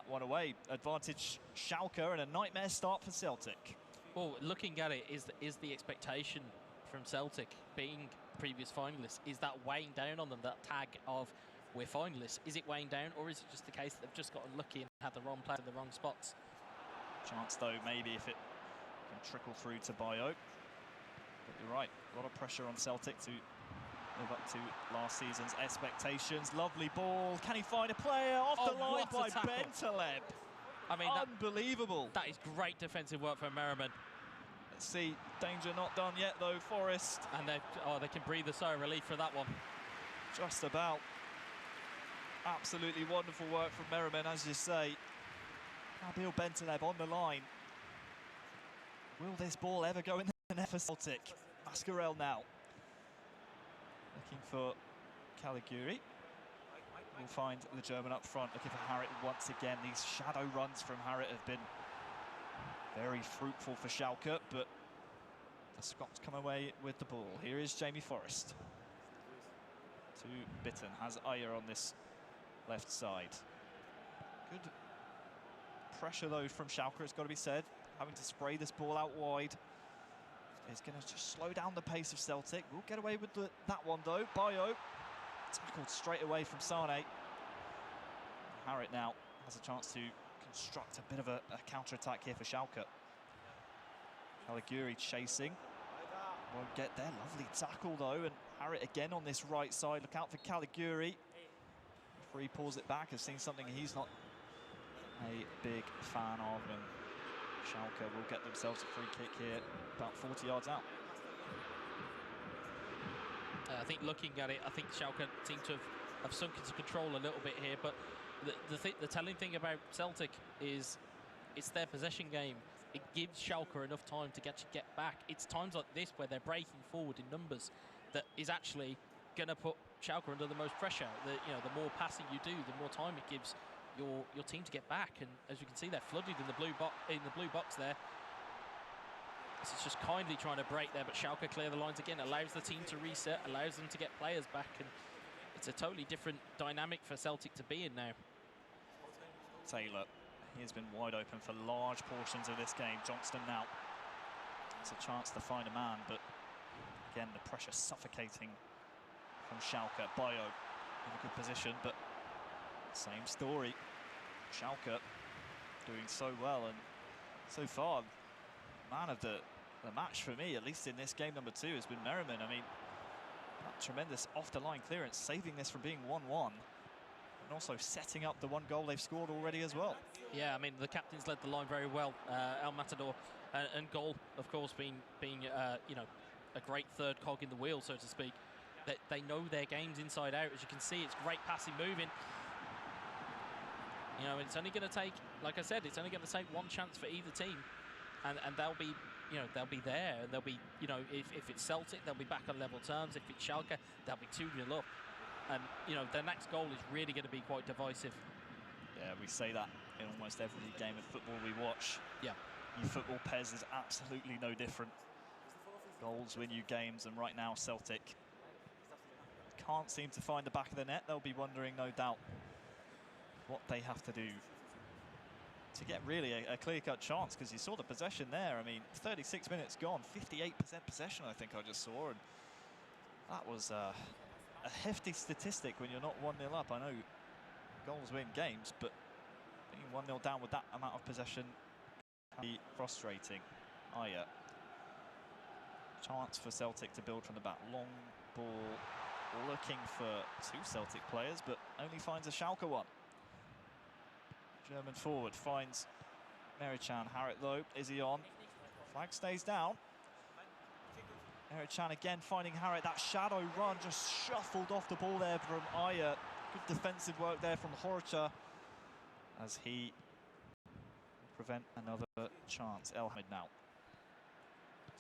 one away. Advantage Schalke and a nightmare start for Celtic. Well, looking at it, is the expectation from Celtic being previous finalists, is that weighing down on them, that tag of we're finalists? Is it weighing down, or is it just the case that they've just gotten lucky and had the wrong player in the wrong spots? Chance though, maybe if it can trickle through to Bayo. But you're right, a lot of pressure on Celtic to live up to last season's expectations. Lovely ball. Can he find a player off the line by Bentaleb? I mean, unbelievable. That is great defensive work from Merriman. Let's see, danger not done yet though, Forest. And they can breathe a sigh of relief for that one. Just about. Absolutely wonderful work from Merriman, as you say. Nabil Bentaleb on the line. Will this ball ever go in the net for Celtic? Mascarell now. Looking for Caligiuri. We'll find the German up front, looking for Harrit once again. These shadow runs from Harrit have been very fruitful for Schalke, but the Scots come away with the ball. Here is Jamie Forrest. To Bitten, has Ayer on this left side. Good pressure though from Schalke, it's got to be said. Having to spray this ball out wide is going to just slow down the pace of Celtic. We'll get away with that one though. Bayo tackled straight away from Sane. Harrit now has a chance to construct a bit of a counter-attack here for Schalke. Caligiuri chasing. Won't get there. Lovely tackle though, and Harrit again on this right side. Look out for Caligiuri. Referee pulls it back, has seen something he's not a big fan of, and Schalke will get themselves a free kick here, about 40 yards out. I think looking at it, I think Schalke seem to have sunk into control a little bit here, but the telling thing about Celtic is it's their possession game. It gives Schalke enough time to get back. It's times like this where they're breaking forward in numbers that is actually going to put Schalke under the most pressure. The more passing you do, the more time it gives your team to get back. And as you can see, they're flooded in the blue box there. This is just kindly trying to break there, but Schalke clear the lines again, allows the team to reset, allows them to get players back, and it's a totally different dynamic for Celtic to be in now. Taylor, he has been wide open for large portions of this game. Johnston now, it's a chance to find a man, but again, the pressure suffocating from Schalke. Bayo in a good position, but same story. Schalke doing so well, and so far, man of the match for me, at least in this game number 2, has been Merriman. I mean, that tremendous off-the-line clearance, saving this from being 1-1, and also setting up the one goal they've scored already as well. Yeah, I mean, the captain's led the line very well. El Matador and goal, of course, being a great third cog in the wheel, so to speak. They know their games inside out. As you can see, it's great passing, moving. It's only going to take, like I said, it's only going to take one chance for either team, and they'll be, they'll be there, and they'll be, if it's Celtic, they'll be back on level terms. If it's Schalke, they'll be 2-0 up, and their next goal is really going to be quite divisive. Yeah, we say that in almost every game of football we watch. Yeah, eFootball PES is absolutely no different. Goals win you games, and right now Celtic can't seem to find the back of the net. They'll be wondering, no doubt, what they have to do to get really a clear-cut chance, because you saw the possession there. I mean, 36 minutes gone, 58% possession I think I just saw, and that was a hefty statistic when you're not 1-0 up. I know goals win games, but being 1-0 down with that amount of possession can be frustrating. Ayer. Chance for Celtic to build from the back. Long ball, looking for 2 Celtic players, but only finds a Schalke one. German forward finds Merichan. Harrit though, is he on? Flag stays down. Merichan again finding Harrit. That shadow run just shuffled off the ball there from Ayer. Good defensive work there from Horcha as he will prevent another chance. Elhamid now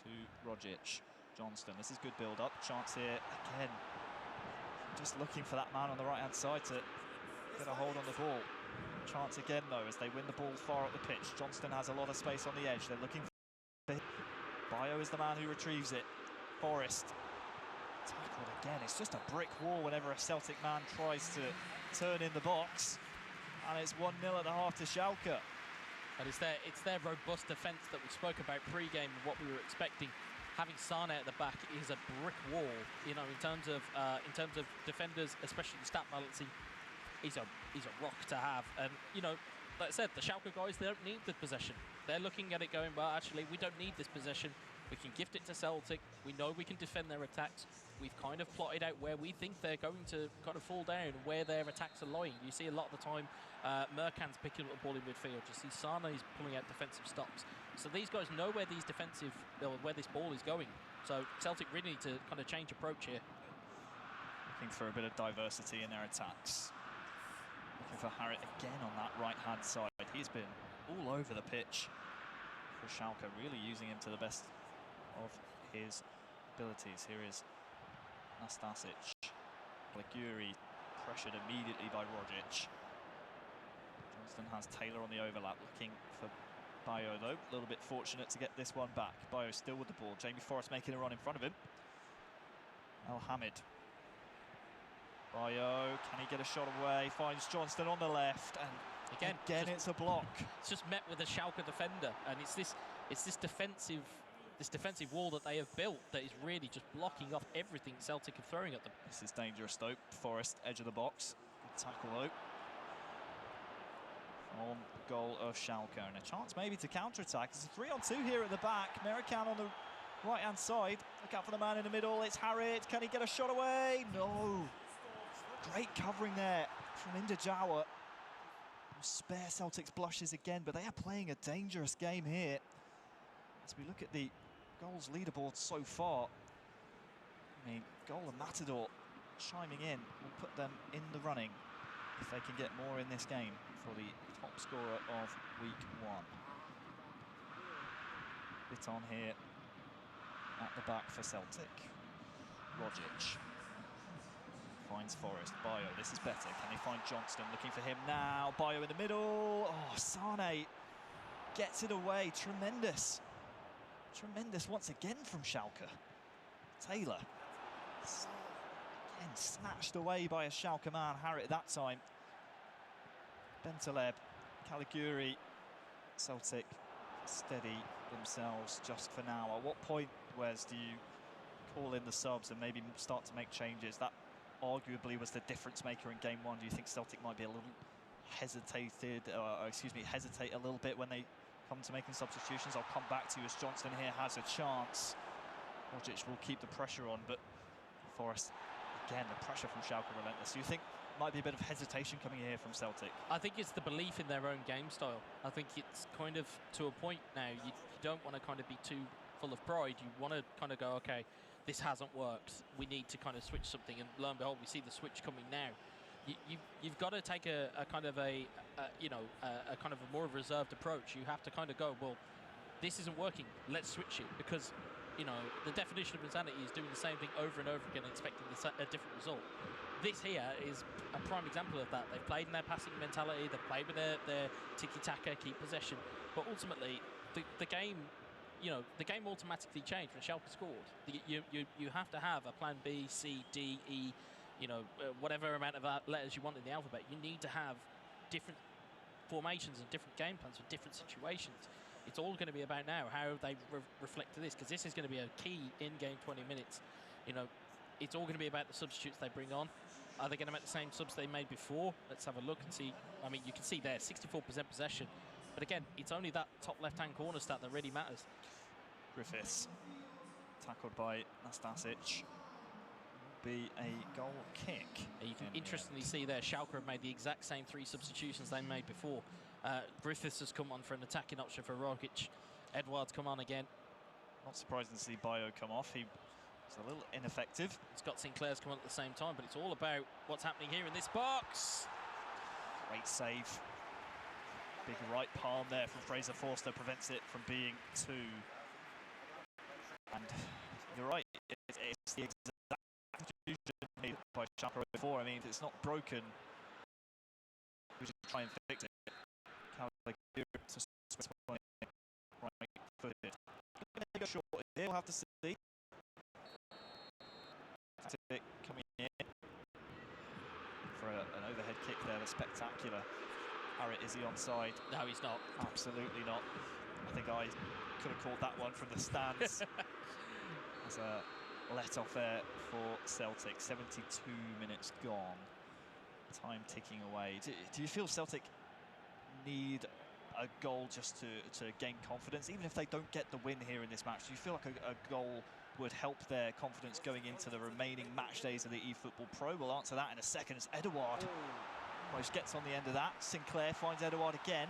to Rogic. Johnston, this is good build-up. Chance here again. Just looking for that man on the right-hand side to get a hold on the ball. Chance again though as they win the ball far up the pitch. Johnston has a lot of space on the edge. They're looking for Bayo is the man who retrieves it. Forrest tackled again. It's just a brick wall whenever a Celtic man tries to turn in the box. And it's 1-0 at the half to Schalke. And it's their robust defence that we spoke about pre-game and what we were expecting. Having Sane at the back is a brick wall, you know, in terms of defenders, especially stat balancing. He's a rock to have. And you know, like I said, the Schalke guys, they don't need the possession. They're looking at it going, well, actually, we don't need this possession. We can gift it to Celtic. We know we can defend their attacks. We've kind of plotted out where we think they're going to kind of fall down, where their attacks are lying. You see a lot of the time, Mercan's picking up the ball in midfield. You see Sane's pulling out defensive stops. So these guys know where where this ball is going. So Celtic really need to kind of change approach here. Looking for a bit of diversity in their attacks. Looking for Harrit again on that right-hand side. He's been all over the pitch for Schalke, really using him to the best of his abilities. Here is Nastasic. Liguri pressured immediately by Rogic. Johnston has Taylor on the overlap, looking for Bayo though. A little bit fortunate to get this one back. Bayo still with the ball. Jamie Forrest making a run in front of him. Al Hamid. Bayo, can he get a shot away? Finds Johnston on the left, and again it's a block. It's just met with a Schalke defender, and it's this defensive wall that they have built that is really just blocking off everything Celtic are throwing at them. This is dangerous though. Forrest, edge of the box. Good tackle though. On the goal of Schalke, and a chance maybe to counter-attack. It's a 3-on-2 here at the back. Merican on the right-hand side. Look out for the man in the middle. It's Harrit. Can he get a shot away? No. Great covering there from Indajawa. Spare Celtic's blushes again, but they are playing a dangerous game here. As we look at the goals leaderboard so far, I mean, goal of Matador chiming in will put them in the running if they can get more in this game for the top scorer of week 1. Bit on here at the back for Celtic. Rogic finds Forrest. Bayo, this is better. Can they find Johnston? Looking for him now. Bayo in the middle. Oh, Sane gets it away. Tremendous. Tremendous once again from Schalke. Taylor. Again, snatched away by a Schalke man. Harrit that time. Bentaleb, Caliguri, Celtic steady themselves just for now. At what point, Wes, do you call in the subs and maybe start to make changes? That arguably was the difference maker in game 1. Do you think Celtic might be a little hesitate a little bit when they come to making substitutions? I'll come back to you as Johnston here has a chance. Rogic will keep the pressure on, but Forrest, again, the pressure from Schalke relentless. Do you think might be a bit of hesitation coming here from Celtic? I think it's the belief in their own game style. I think it's kind of to a point now. You don't want to kind of be too full of pride. You want to kind of go, okay, this hasn't worked. We need to kind of switch something, and lo and behold, we see the switch coming now. You've got to take a kind of a more reserved approach. You have to kind of go, well, this isn't working. Let's switch it, because you know the definition of insanity is doing the same thing over and over again, expecting a different result. This here is a prime example of that. They've played in their passing mentality. They've played with their tiki-taka, keep possession, but ultimately the game. You know, the game automatically changed when Schalke scored. You have to have a plan B, C, D, E, you know, whatever amount of letters you want in the alphabet. You need to have different formations and different game plans for different situations. It's all going to be about now how they reflect to this, because this is going to be a key in-game 20 minutes. You know, it's all going to be about the substitutes they bring on. Are they going to make the same subs they made before? Let's have a look and see. I mean, you can see there, 64% possession. But again, it's only that top left-hand corner stat that really matters. Griffiths, tackled by Nastasic. Be a goal kick. You can interestingly see there, Schalke have made the exact same 3 substitutions they made before. Griffiths has come on for an attacking option for Rogic. Edouard's come on again. Not surprising to see Bayo come off. He was a little ineffective. Scott Sinclair's come on at the same time, but it's all about what's happening here in this box. Great save. Big right palm there from Fraser Forster prevents it from being 2. And you're right, it's the exact substitution made by Schalke before. I mean, if it's not broken, we should try and fix it. Caliguri to right-footed. Go short here, we'll have to see. Tactic coming in for an overhead kick there, that's spectacular. Harrit, is he onside? No, he's not. Absolutely not. I think I could have called that one from the stands. As a let-off there for Celtic. 72 minutes gone. Time ticking away. Do you feel Celtic need a goal just to gain confidence, even if they don't get the win here in this match? Do you feel like a goal would help their confidence going into the remaining match days of the eFootball Pro? We'll answer that in a second as Edouard almost gets on the end of that. Sinclair finds Edouard again.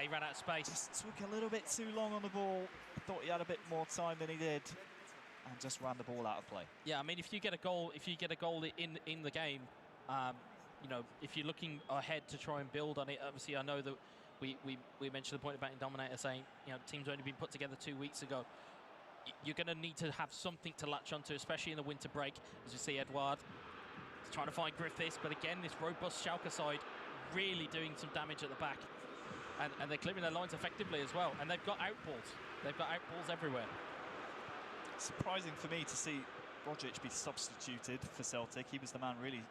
He ran out of space. Just took a little bit too long on the ball. Thought he had a bit more time than he did, and just ran the ball out of play. Yeah, I mean, if you get a goal in the game, you know, if you're looking ahead to try and build on it, obviously I know that we mentioned the point about Dominator saying, you know, team's only been put together 2 weeks ago. You're going to need to have something to latch onto, especially in the winter break. As you see, Edouard is trying to find Griffiths, but again, this robust Schalke side really doing some damage at the back. And they're clearing their lines effectively as well. And they've got outballs. They've got outballs everywhere. Surprising for me to see Rogic be substituted for Celtic. He was the man really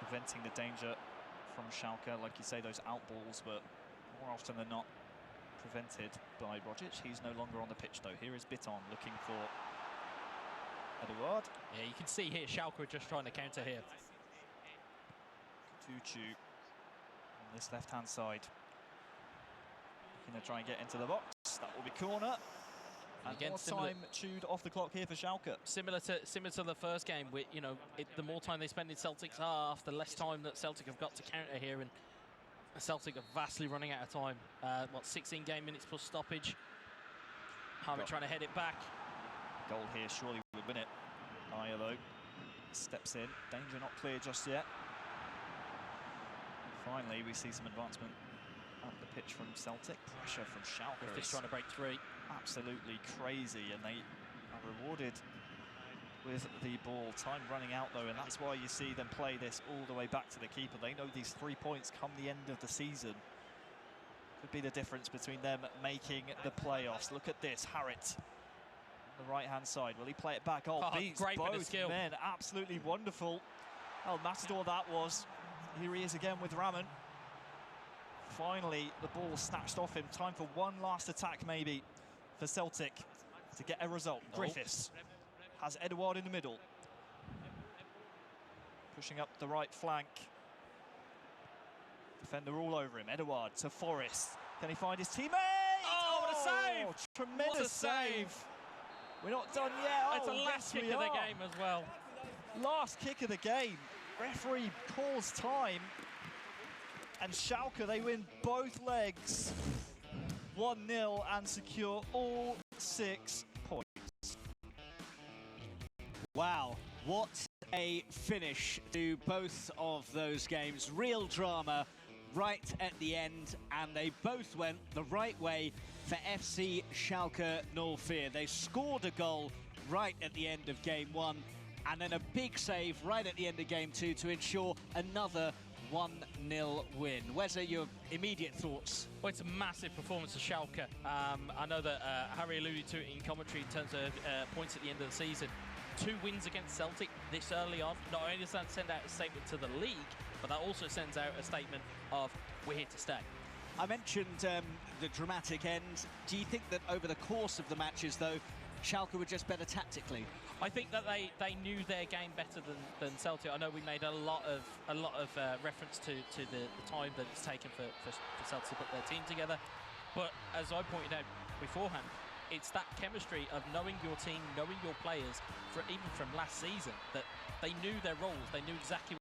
preventing the danger from Schalke. Like you say, those outballs, but more often than not prevented by Rogic. He's no longer on the pitch though. Here is Bitton looking for Edouard. Yeah, you can see here Schalke are just trying to counter here. Tutu on this left-hand side. Looking to try and get into the box. That will be corner. And again, more time chewed off the clock here for Schalke. Similar to the first game, you know, the more time they spend in Celtic's half, the less time that Celtic have got to counter here, and Celtic are vastly running out of time. 16 game minutes plus stoppage. Harrit trying to head it back. Goal here surely would win it. Ayer though steps in. Danger not clear just yet. Finally, we see some advancement up the pitch from Celtic. Pressure from Schalke. Just trying to break through. Absolutely crazy, and they are rewarded with the ball. Time running out though, and that's why you see them play this all the way back to the keeper. They know these 3 points come the end of the season could be the difference between them making the playoffs. Look at this, Harrit on the right hand side. Will he play it back? Oh, beats both men. Absolutely wonderful. El Matador that was. Here he is again with Raman. Finally, the ball snatched off him. Time for one last attack, maybe, for Celtic to get a result. Griffiths has Edouard in the middle. Pushing up the right flank. Defender all over him. Edouard to Forrest. Can he find his teammate? Oh, what a save! Tremendous save. We're not done yet. It's the last kick of the game as well. Last kick of the game. Referee calls time. And Schalke, they win both legs 1-0 and secure all 6 points. Wow, what a finish to both of those games. Real drama right at the end, and they both went the right way for FC Schalke 04. They scored a goal right at the end of game 1, and then a big save right at the end of game 2 to ensure another 1-0 win. Wes, your immediate thoughts? Well, it's a massive performance of Schalke. I know that Harry alluded to it in commentary in terms of points at the end of the season. 2 wins against Celtic this early on. Not only does that send out a statement to the league, but that also sends out a statement of we're here to stay. I mentioned the dramatic end. Do you think that over the course of the matches, though, Schalke were just better tactically? I think that they knew their game better than Celtic. I know we made a lot of reference to the time that it's taken for Celtic to put their team together. But as I pointed out beforehand, it's that chemistry of knowing your team, knowing your players, even from last season, that they knew their roles, they knew exactly